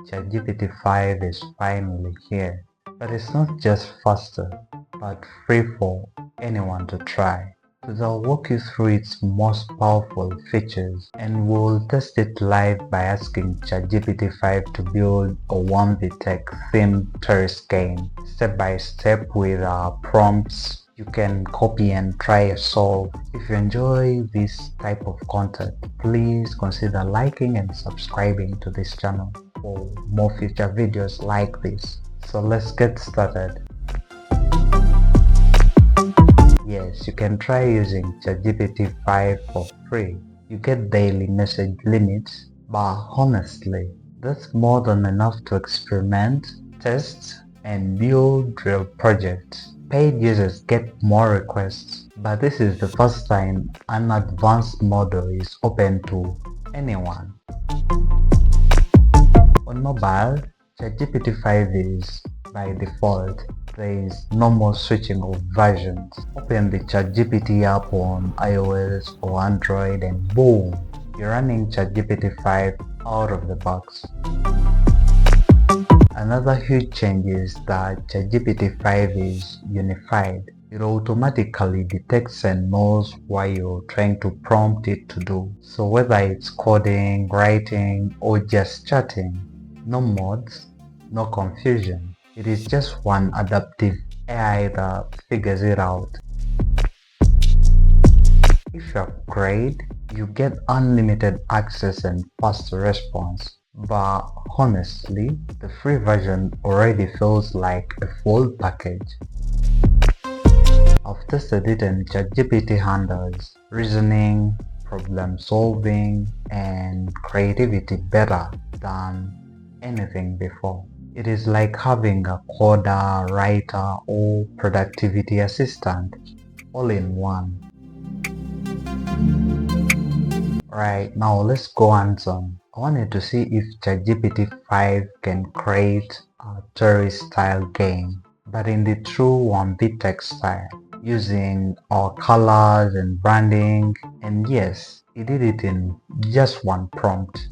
ChatGPT-5 is finally here, but it's not just faster, but free for anyone to try. So I'll walk you through its most powerful features, and we'll test it live by asking ChatGPT-5 to build a 1v tech themed Tetris game, step by step with prompts you can copy and try and solve. If you enjoy this type of content, please consider liking and subscribing to this channel for more future videos like this. So let's get started. Yes, you can try using ChatGPT-5 for free. You get daily message limits, but honestly, that's more than enough to experiment, test, and build real projects. Paid users get more requests, but this is the first time an advanced model is open to anyone. On mobile, ChatGPT-5 is by default. There is no more switching of versions. Open the ChatGPT app on iOS or Android and boom, you're running ChatGPT-5 out of the box. Another huge change is that ChatGPT-5 is unified. It automatically detects and knows what you're trying to prompt it to do. So whether it's coding, writing, or just chatting, no mods, no confusion. It is just one adaptive AI that figures it out. If you upgrade, you get unlimited access and faster response. But honestly, the free version already feels like a full package. I've tested it and ChatGPT handles reasoning, problem solving, and creativity better than anything before. It is like having a coder, writer, or productivity assistant all in one. Right, now let's go hands-on. I wanted to see if ChatGPT-5 can create a Tetris style game, but in the true 1v tech style, using our colors and branding, and yes, it did it in just one prompt.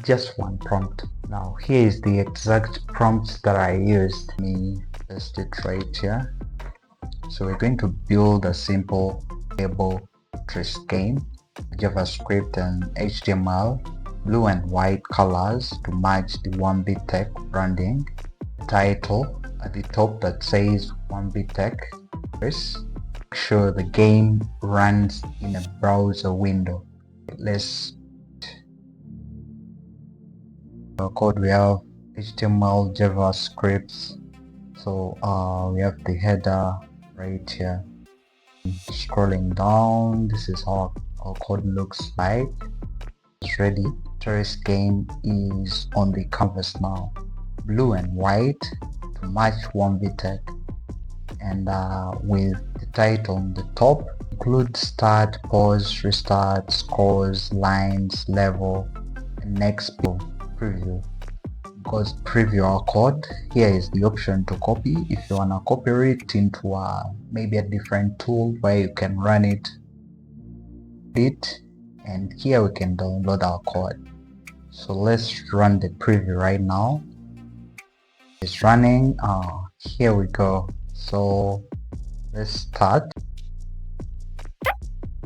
Just one prompt. Now here is the exact prompts that I used. Let me paste it right here. So we're going to build a simple playable Tetris game, JavaScript and HTML, blue and white colors to match the 1v tech branding, title at the top that says 1v tech. Make sure the game runs in a browser window. Let's code. We have HTML, JavaScript. So we have the header right here. Scrolling down, this is how our code looks like. It's ready. Tetris game is on the canvas now. Blue and white to match 1v tech, and with the title on the top, include start, pause, restart, scores, lines, level, and next preview. Because preview our code, here is the option to copy if you wanna copy it into maybe a different tool where you can run it, and here we can download our code. So let's run the preview right now. It's running. Here we go. So let's start.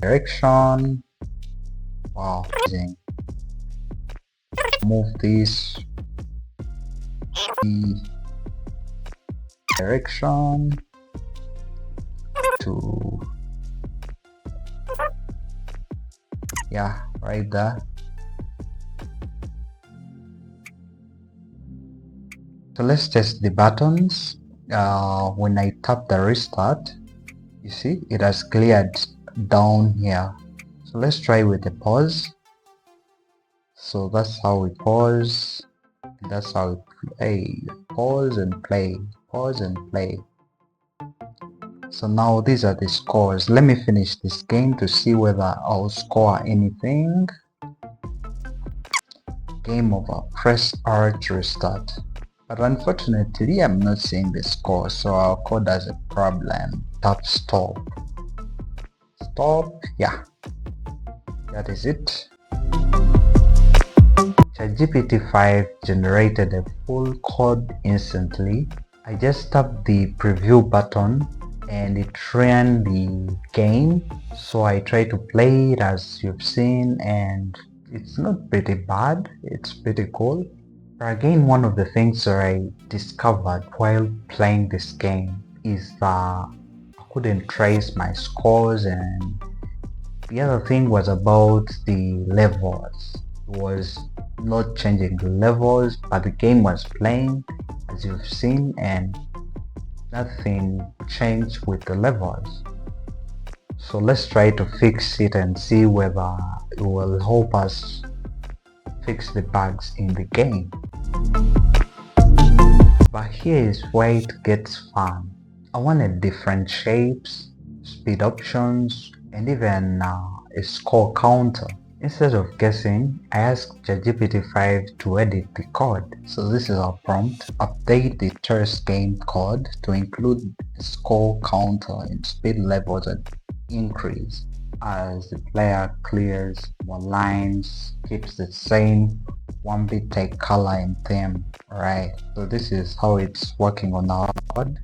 Direction. Wow, amazing. Move this direction to, yeah, right there. So let's test the buttons. When I tap the restart, you see it has cleared down here. So let's try with the pause. So that's how we pause. That's how we play. Pause and play. Pause and play. So now these are the scores. Let me finish this game to see whether I'll score anything. Game over. Press R to restart. But unfortunately, I'm not seeing the score, so our code has a problem. Tap stop. Stop. Yeah. That is it. ChatGPT-5 generated a full code instantly. I just tapped the preview button and it ran the game. So I tried to play it as you've seen, and it's not pretty bad, it's pretty cool. But again, one of the things that I discovered while playing this game is that I couldn't trace my scores, and the other thing was about the levels. It was not changing the levels, but the game was playing as you've seen, and nothing changed with the levels. So let's try to fix it and see whether it will help us fix the bugs in the game. But here is where it gets fun. I wanted different shapes, speed options, and even a score counter. Instead of guessing, I asked ChatGPT-5 to edit the code. So this is our prompt: update the Tetris game code to include a score counter and speed levels and increase as the player clears more lines, keeps the same 1-bit take color and theme. Alright, so this is how it's working on our code.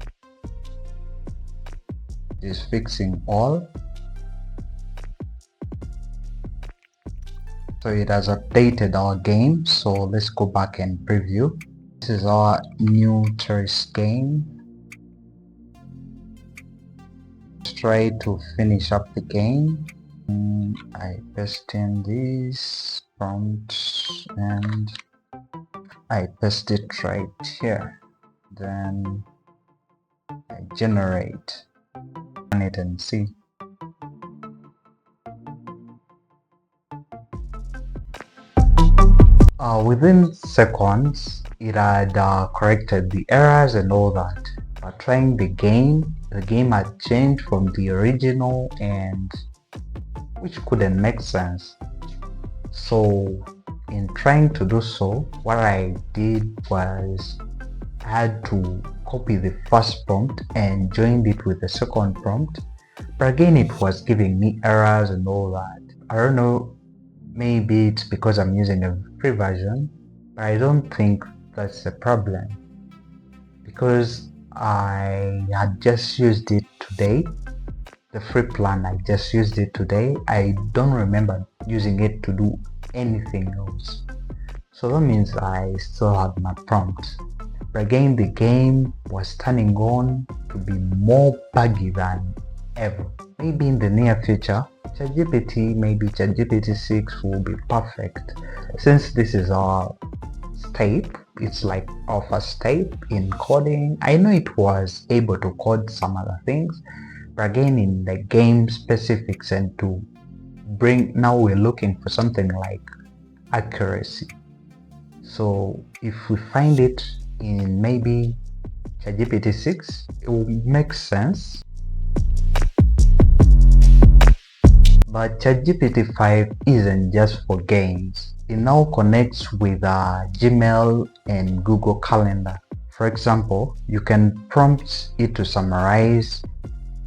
It's fixing all. So it has updated our game. So let's go back and preview. This is our new Tetris game. Let's try to finish up the game. I paste in this prompt and I paste it right here. Then I generate. Run it and see. Within seconds, it had corrected the errors and all that. But trying the game had changed from the original, and which couldn't make sense. So in trying to do so, what I did was I had to copy the first prompt and joined it with the second prompt. But again, it was giving me errors and all that. I don't know, maybe it's because I'm using a free version, but I don't think that's a problem, because I had just used it today. The free plan, I just used it today. I don't remember using it to do anything else. So that means I still had my prompt. But again, the game was turning on to be more buggy than ever. Maybe in the near future, maybe ChatGPT-6 will be perfect. Since this is our step, it's like our first step in coding. I know it was able to code some other things, but again, in the game specifics and to bring, now we're looking for something like accuracy. So if we find it in maybe ChatGPT-6, it will make sense. But ChatGPT-5 isn't just for games. It now connects with Gmail and Google Calendar. For example, you can prompt it to summarize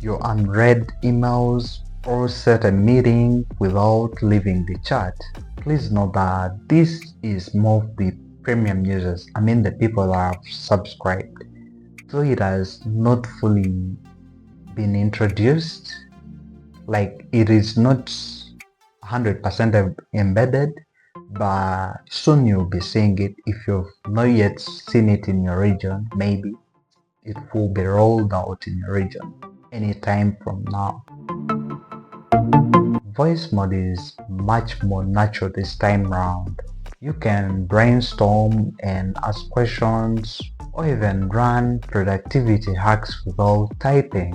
your unread emails or set a meeting without leaving the chat. Please note that this is more of the premium users, I mean the people that have subscribed. So it has not fully been introduced, like it is not 100% embedded, but soon you'll be seeing it. If you've not yet seen it in your region, maybe it will be rolled out in your region anytime from now. Voice mode is much more natural this time round. You can brainstorm and ask questions, or even run productivity hacks without typing.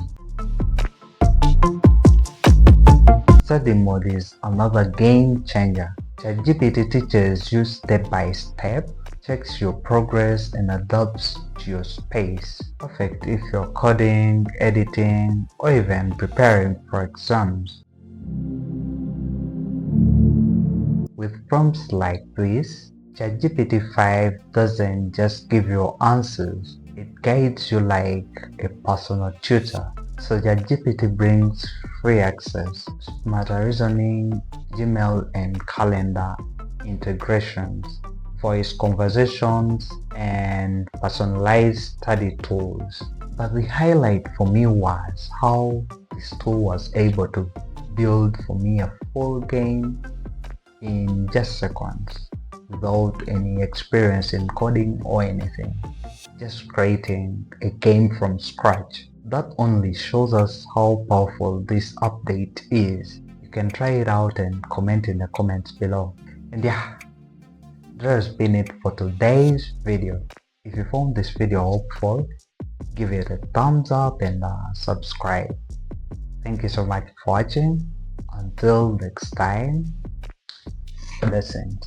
Study mode is another game changer. ChatGPT teaches you step by step, checks your progress, and adapts to your space. Perfect if you're coding, editing, or even preparing for exams. With prompts like this, ChatGPT-5 doesn't just give you answers, it guides you like a personal tutor. So ChatGPT brings free access, smarter reasoning, Gmail and calendar integrations, voice conversations, and personalized study tools. But the highlight for me was how this tool was able to build for me a full game in just seconds without any experience in coding or anything. Just creating a game from scratch. That only shows us how powerful this update is. You can try it out and comment in the comments below. And yeah, that has been it for today's video. If you found this video helpful, give it a thumbs up and subscribe. Thank you so much for watching. Until next time, blessings.